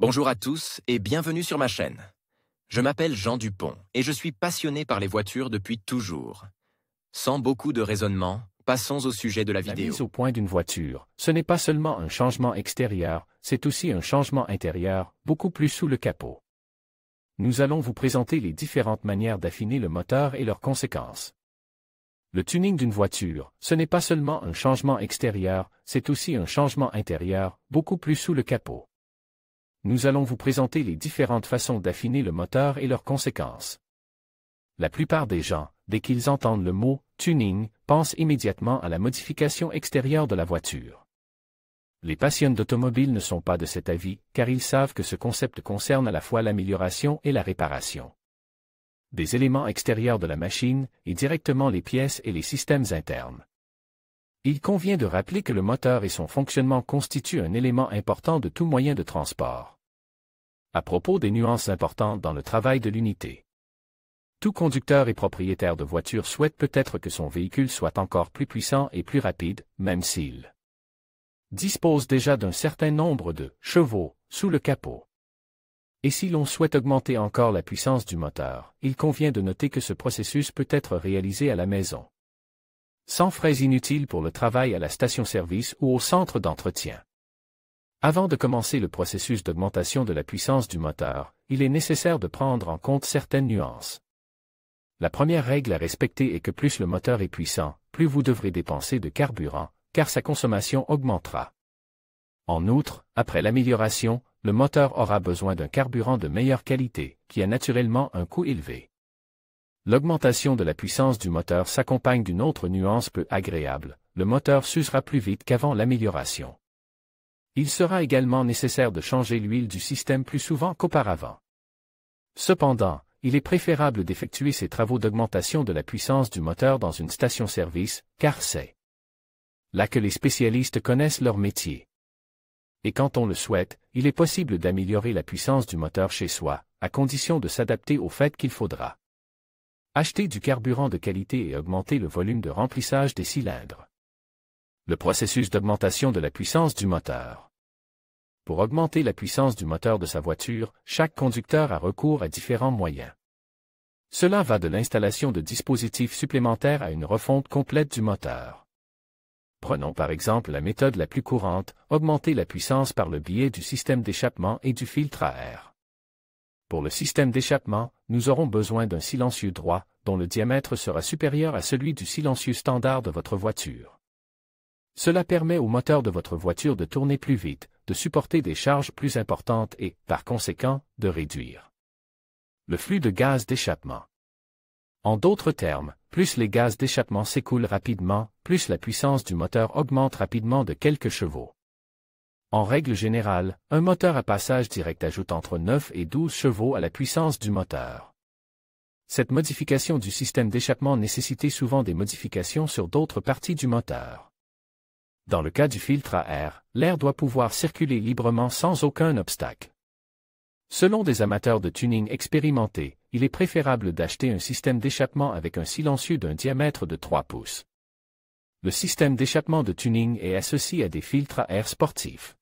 Bonjour à tous et bienvenue sur ma chaîne. Je m'appelle Jean Dupont et je suis passionné par les voitures depuis toujours. Sans beaucoup de raisonnement, passons au sujet de la La vidéo. mise au point d'une voiture, ce n'est pas seulement un changement extérieur, c'est aussi un changement intérieur, beaucoup plus sous le capot. Nous allons vous présenter les différentes manières d'affiner le moteur et leurs conséquences. Le tuning d'une voiture, ce n'est pas seulement un changement extérieur, c'est aussi un changement intérieur, beaucoup plus sous le capot. Nous allons vous présenter les différentes façons d'affiner le moteur et leurs conséquences. La plupart des gens, dès qu'ils entendent le mot « tuning », pensent immédiatement à la modification extérieure de la voiture. Les passionnés d'automobile ne sont pas de cet avis, car ils savent que ce concept concerne à la fois l'amélioration et la réparation des éléments extérieurs de la machine, et directement les pièces et les systèmes internes. Il convient de rappeler que le moteur et son fonctionnement constituent un élément important de tout moyen de transport. À propos des nuances importantes dans le travail de l'unité. Tout conducteur et propriétaire de voiture souhaite peut-être que son véhicule soit encore plus puissant et plus rapide, même s'il dispose déjà d'un certain nombre de chevaux sous le capot. Et si l'on souhaite augmenter encore la puissance du moteur, il convient de noter que ce processus peut être réalisé à la maison, sans frais inutiles pour le travail à la station-service ou au centre d'entretien. Avant de commencer le processus d'augmentation de la puissance du moteur, il est nécessaire de prendre en compte certaines nuances. La première règle à respecter est que plus le moteur est puissant, plus vous devrez dépenser de carburant, car sa consommation augmentera. En outre, après l'amélioration, le moteur aura besoin d'un carburant de meilleure qualité, qui a naturellement un coût élevé. L'augmentation de la puissance du moteur s'accompagne d'une autre nuance peu agréable, le moteur s'usera plus vite qu'avant l'amélioration. Il sera également nécessaire de changer l'huile du système plus souvent qu'auparavant. Cependant, il est préférable d'effectuer ces travaux d'augmentation de la puissance du moteur dans une station-service, car c'est là que les spécialistes connaissent leur métier. Et quand on le souhaite, il est possible d'améliorer la puissance du moteur chez soi, à condition de s'adapter au fait qu'il faudra acheter du carburant de qualité et augmenter le volume de remplissage des cylindres. Le processus d'augmentation de la puissance du moteur. Pour augmenter la puissance du moteur de sa voiture, chaque conducteur a recours à différents moyens. Cela va de l'installation de dispositifs supplémentaires à une refonte complète du moteur. Prenons par exemple la méthode la plus courante, augmenter la puissance par le biais du système d'échappement et du filtre à air. Pour le système d'échappement, nous aurons besoin d'un silencieux droit, dont le diamètre sera supérieur à celui du silencieux standard de votre voiture. Cela permet au moteur de votre voiture de tourner plus vite, de supporter des charges plus importantes et, par conséquent, de réduire le flux de gaz d'échappement. En d'autres termes, plus les gaz d'échappement s'écoulent rapidement, plus la puissance du moteur augmente rapidement de quelques chevaux. En règle générale, un moteur à passage direct ajoute entre 9 et 12 chevaux à la puissance du moteur. Cette modification du système d'échappement nécessitait souvent des modifications sur d'autres parties du moteur. Dans le cas du filtre à air, l'air doit pouvoir circuler librement sans aucun obstacle. Selon des amateurs de tuning expérimentés, il est préférable d'acheter un système d'échappement avec un silencieux d'un diamètre de 3 pouces. Le système d'échappement de tuning est associé à des filtres à air sportifs.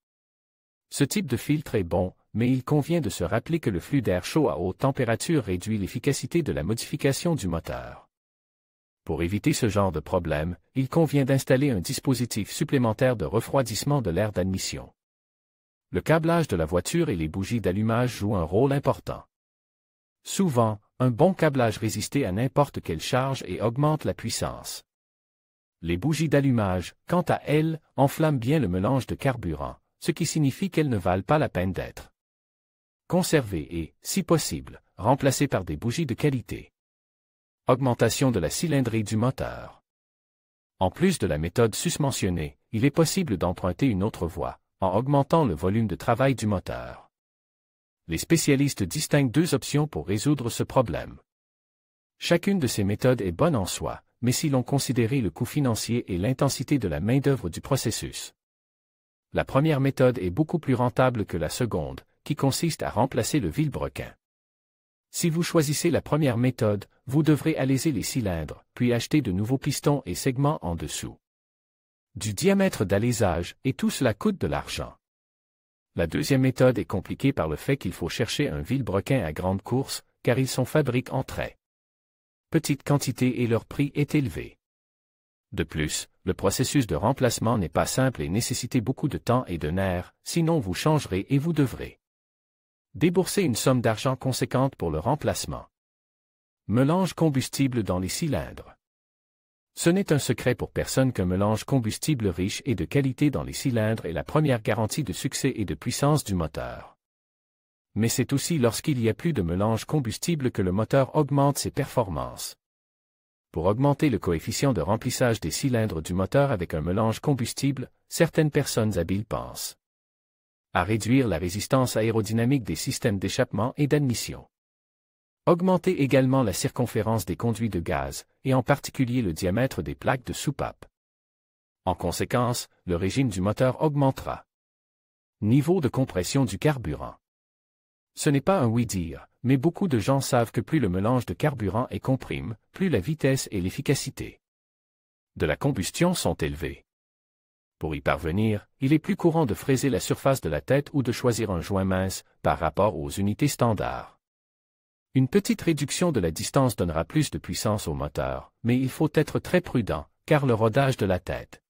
Ce type de filtre est bon, mais il convient de se rappeler que le flux d'air chaud à haute température réduit l'efficacité de la modification du moteur. Pour éviter ce genre de problème, il convient d'installer un dispositif supplémentaire de refroidissement de l'air d'admission. Le câblage de la voiture et les bougies d'allumage jouent un rôle important. Souvent, un bon câblage résiste à n'importe quelle charge et augmente la puissance. Les bougies d'allumage, quant à elles, enflamment bien le mélange de carburant, ce qui signifie qu'elles ne valent pas la peine d'être conservées et, si possible, remplacées par des bougies de qualité. Augmentation de la cylindrée du moteur. En plus de la méthode susmentionnée, il est possible d'emprunter une autre voie, en augmentant le volume de travail du moteur. Les spécialistes distinguent deux options pour résoudre ce problème. Chacune de ces méthodes est bonne en soi, mais si l'on considère le coût financier et l'intensité de la main-d'œuvre du processus. La première méthode est beaucoup plus rentable que la seconde, qui consiste à remplacer le vilebrequin. Si vous choisissez la première méthode, vous devrez alléger les cylindres, puis acheter de nouveaux pistons et segments en dessous du diamètre d'alésage, et tout cela coûte de l'argent. La deuxième méthode est compliquée par le fait qu'il faut chercher un vilebrequin à grande course, car ils sont fabriqués en très petite quantité et leur prix est élevé. De plus, le processus de remplacement n'est pas simple et nécessite beaucoup de temps et de nerfs, sinon vous changerez et vous devrez débourser une somme d'argent conséquente pour le remplacement. Mélange combustible dans les cylindres. Ce n'est un secret pour personne qu'un mélange combustible riche et de qualité dans les cylindres est la première garantie de succès et de puissance du moteur. Mais c'est aussi lorsqu'il y a plus de mélange combustible que le moteur augmente ses performances. Pour augmenter le coefficient de remplissage des cylindres du moteur avec un mélange combustible, certaines personnes habiles pensent à réduire la résistance aérodynamique des systèmes d'échappement et d'admission. Augmenter également la circonférence des conduits de gaz, et en particulier le diamètre des plaques de soupape. En conséquence, le régime du moteur augmentera. Niveau de compression du carburant. Ce n'est pas un oui-dire, mais beaucoup de gens savent que plus le mélange de carburant est comprime, plus la vitesse et l'efficacité de la combustion sont élevées. Pour y parvenir, il est plus courant de fraiser la surface de la tête ou de choisir un joint mince, par rapport aux unités standards. Une petite réduction de la distance donnera plus de puissance au moteur, mais il faut être très prudent, car le rodage de la tête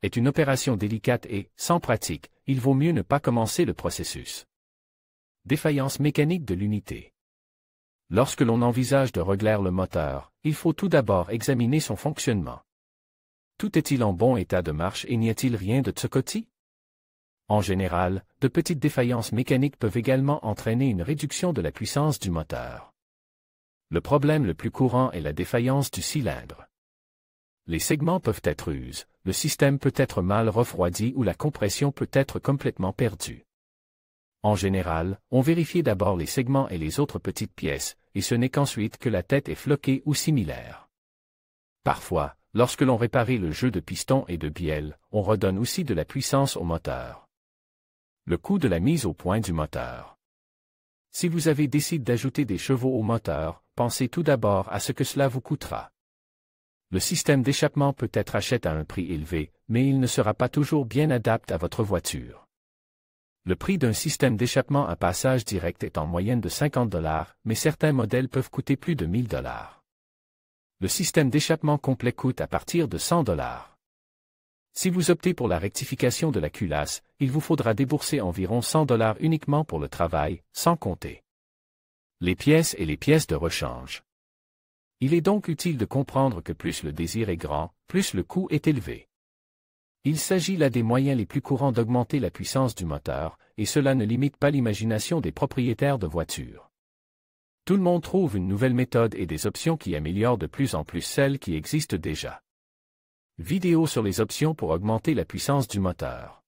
est une opération délicate et, sans pratique, il vaut mieux ne pas commencer le processus. Défaillance mécanique de l'unité. Lorsque l'on envisage de régler le moteur, il faut tout d'abord examiner son fonctionnement. Tout est-il en bon état de marche et n'y a-t-il rien de tsocotis? En général, de petites défaillances mécaniques peuvent également entraîner une réduction de la puissance du moteur. Le problème le plus courant est la défaillance du cylindre. Les segments peuvent être usés, le système peut être mal refroidi ou la compression peut être complètement perdue. En général, on vérifie d'abord les segments et les autres petites pièces, et ce n'est qu'ensuite que la tête est floquée ou similaire. Parfois, lorsque l'on répare le jeu de piston et de bielle, on redonne aussi de la puissance au moteur. Le coût de la mise au point du moteur. Si vous avez décidé d'ajouter des chevaux au moteur, pensez tout d'abord à ce que cela vous coûtera. Le système d'échappement peut être acheté à un prix élevé, mais il ne sera pas toujours bien adapté à votre voiture. Le prix d'un système d'échappement à passage direct est en moyenne de 50 $, mais certains modèles peuvent coûter plus de 1000 $. Le système d'échappement complet coûte à partir de 100 $. Si vous optez pour la rectification de la culasse, il vous faudra débourser environ 100 $ uniquement pour le travail, sans compter les pièces et les pièces de rechange. Il est donc utile de comprendre que plus le désir est grand, plus le coût est élevé. Il s'agit là des moyens les plus courants d'augmenter la puissance du moteur, et cela ne limite pas l'imagination des propriétaires de voitures. Tout le monde trouve une nouvelle méthode et des options qui améliorent de plus en plus celles qui existent déjà. Vidéo sur les options pour augmenter la puissance du moteur.